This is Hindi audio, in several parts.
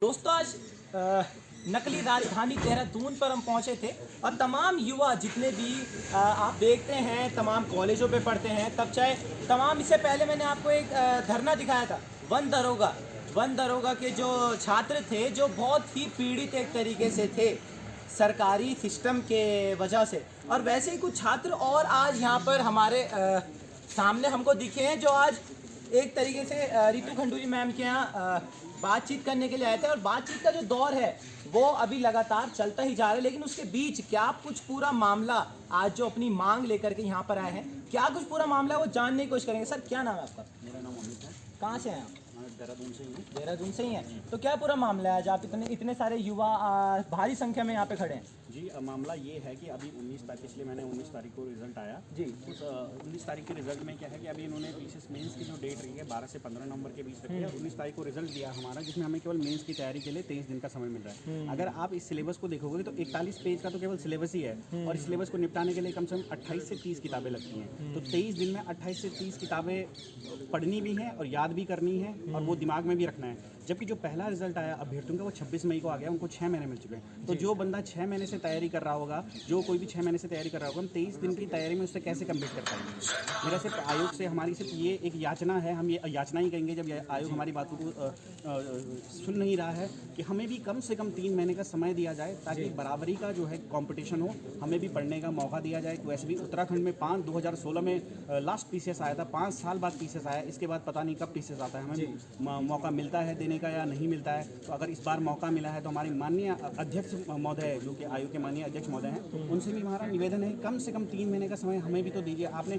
दोस्तों आज नकली राजधानी देहरादून पर हम पहुंचे थे और तमाम युवा जितने भी आप देखते हैं तमाम कॉलेजों पे पढ़ते हैं तब चाहे तमाम इससे पहले मैंने आपको एक धरना दिखाया था वन दरोगा के जो छात्र थे जो बहुत ही पीड़ित एक तरीके से थे सरकारी सिस्टम के वजह से। और वैसे ही कुछ छात्र और आज यहाँ पर हमारे सामने हमको दिखे हैं जो आज एक तरीके से रितु खंडूरी मैम के यहाँ बातचीत करने के लिए आए थे। और बातचीत का जो दौर है वो अभी लगातार चलता ही जा रहा है, लेकिन उसके बीच क्या कुछ पूरा मामला आज जो अपनी मांग लेकर के यहाँ पर आए हैं, क्या कुछ पूरा मामला है वो जानने की कोशिश करेंगे। सर क्या नाम है आपका? मेरा नाम अमित है। कहाँ से हैं आप? देहरादून से ही हूँ। देहरादून से ही हैं। तो क्या पूरा मामला है आज आप इतने सारे युवा भारी संख्या में यहाँ पे खड़े हैं? जी मामला ये है कि अभी 19 तारीख इसलिए मैंने 19 तारीख को रिजल्ट आया जी। उस 19 तारीख के रिजल्ट में क्या है कि अभी इन्होंने पीसीएस मेंस की जो डेट रही है 12 से 15 नवंबर के बीच रखी है। 19 तारीख को रिजल्ट दिया हमारा, जिसमें हमें केवल मेंस की तैयारी के लिए 23 दिन का समय मिल रहा है। अगर आप इस सिलेबस को देखोगे तो 41 पेज का तो केवल सिलेबस ही है और इस सिलेबस को निपटाने के लिए कम से कम 28 से 30 किताबें लगती हैं। तो 23 दिन में 28 से 30 किताबें पढ़नी भी हैं और याद भी करनी है और वो दिमाग में भी रखना है। जबकि जो पहला रिजल्ट आया अभ्यर्थियों का वो 26 मई को आ गया, उनको 6 महीने मिल चुके हैं। तो जो बंदा 6 महीने से तैयारी कर रहा होगा, जो कोई भी 6 महीने से तैयारी कर रहा होगा, हम 23 दिन की तैयारी में उससे कैसे कंप्लीट कर पाएंगे। मेरा सिर्फ आयोग से हमारी सिर्फ ये एक याचना है, हम ये याचना ही कहेंगे जब आयोग हमारी बातों को सुन नहीं रहा है, कि हमें भी कम से कम 3 महीने का समय दिया जाए ताकि बराबरी का जो है कंपटीशन हो, हमें भी पढ़ने का मौका दिया जाए। वैसे भी उत्तराखंड में 2016 में लास्ट पीसीएस आया था, 5 साल बाद पीसीएस आया, इसके बाद पता नहीं कब पीसीएस आता है, हमें मौका मिलता है देने का या नहीं मिलता है। तो अगर इस बार मौका मिला है तो हमारी माननीय अध्यक्ष महोदय जो कि आयोग के माननीय अध्यक्ष महोदय हैं, उनसे भी हमारा निवेदन है कम से कम 3 महीने का समय हमें भी तो दीजिए। आपने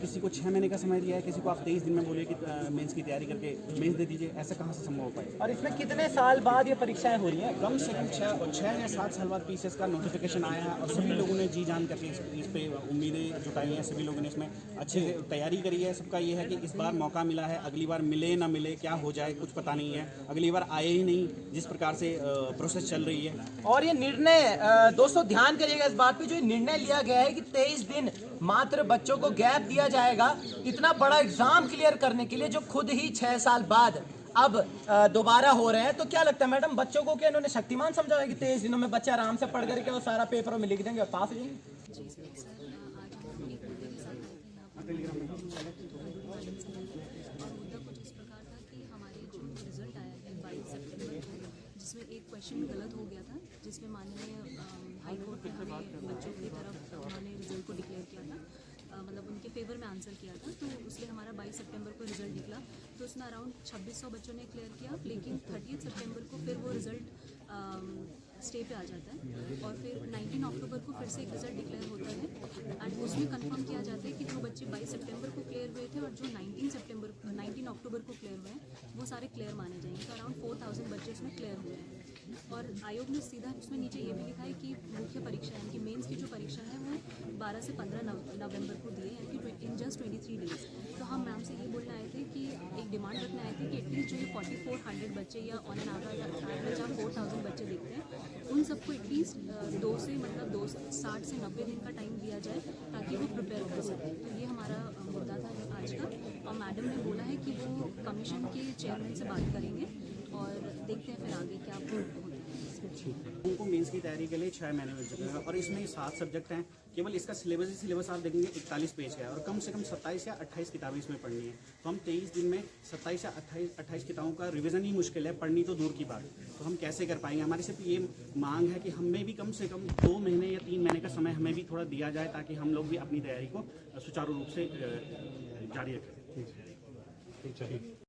किसी को 6 महीने का समय दिया है, किसी को आप 23 दिन में बोलिए कि मेंस की तैयारी करके मेंस दे दीजिए, ऐसा कहाँ से संभव हो पाए। और इसमें कितने साल बाद ये परीक्षाएं हो रही हैं? कम से कम 6 या 7 साल बाद पीसीएस का नोटिफिकेशन आया है और सभी लोगों ने जी जान करके इस पे उम्मीदें जुटाई हैं। सभी लोगों ने इसमें अच्छे से तैयारी करी है। सबका ये है कि इस बार मौका मिला है, अगली बार मिले ना मिले, क्या हो जाए कुछ पता नहीं है। अगली बार आए ही नहीं जिस प्रकार से प्रोसेस चल रही है। और ये निर्णय दोस्तों ध्यान करिएगा इस बात पे, जो निर्णय लिया गया है कि 23 दिन मात्र बच्चों को गैप दिया जाएगा इतना बड़ा एग्जाम क्लियर करने के लिए, जो खुद ही 6 साल बाद अब दोबारा हो रहे हैं। तो क्या लगता है मैडम, बच्चों को क्या इन्होंने शक्तिमान समझा है कि 23 दिनों में बच्चे आराम से पढ़ करके और सारा पेपरों में लिख देंगे और पास हो जाएंगे? जिसमें एक क्वेश्चन गलत हो गया था, जिसमें माननीय हाईकोर्ट ने हमें बच्चों की तरफ उन्होंने रिजल्ट को डिक्लेयर किया था, मतलब उनके फेवर में आंसर किया था। तो उसलिए हमारा 22 सितंबर को रिजल्ट निकला, तो उसमें अराउंड 2600 बच्चों ने क्लियर किया। लेकिन 30 सितंबर को फिर वो रिजल्ट स्टे पे आ जाता है और फिर 19 अक्टूबर को फिर से एक रिजल्ट डिक्लेयर होता है एंड उसमें कंफर्म किया जाता है कि जो बच्चे 22 सितंबर को क्लियर हुए थे और जो 19 अक्टूबर को क्लियर हुए हैं वो सारे क्लियर माने जाएंगे। तो अराउंड 4000 बच्चे उसमें क्लियर हुए हैं। और आयोग ने सीधा उसमें नीचे ये भी लिखा है कि मुख्य परीक्षा यानी कि मेंस की जो परीक्षा है वो 12 से 15 नवंबर को दिए, यानी कि इन जस्ट 23 डेज। तो हम मैम से ये बोलने आए थे कि एक डिमांड रखने आए थे कि एटलीस्ट जो ये 4400 बच्चे या ऑन एन एवरेज आप 4000 बच्चे देखते हैं, उन सबको एटलीस्ट 60 से 90 दिन का टाइम दिया जाए ताकि वो प्रिपेयर कर सकें। तो ये हमारा मुद्दा था आज का। और मैडम ने बोला है कि वो कमीशन के चेयरमैन से बात करेंगे और देखते हैं फिर आगे क्या होता है। उनको मेंस की तैयारी के लिए 6 महीने मिल चुके हैं और इसमें 7 सब्जेक्ट हैं। केवल इसका सिलेबस आप देखेंगे 41 पेज का है और कम से कम 27 या 28 किताबें इसमें पढ़नी है। तो हम 23 दिन में 27 या 28 किताबों का रिवीजन ही मुश्किल है, पढ़नी तो दूर की बात। तो हम कैसे कर पाएंगे? हमारी सिर्फ ये मांग है कि हमें भी कम से कम 2 महीने या 3 महीने का समय हमें भी थोड़ा दिया जाए ताकि हम लोग भी अपनी तैयारी को सुचारू रूप से जारी रखें।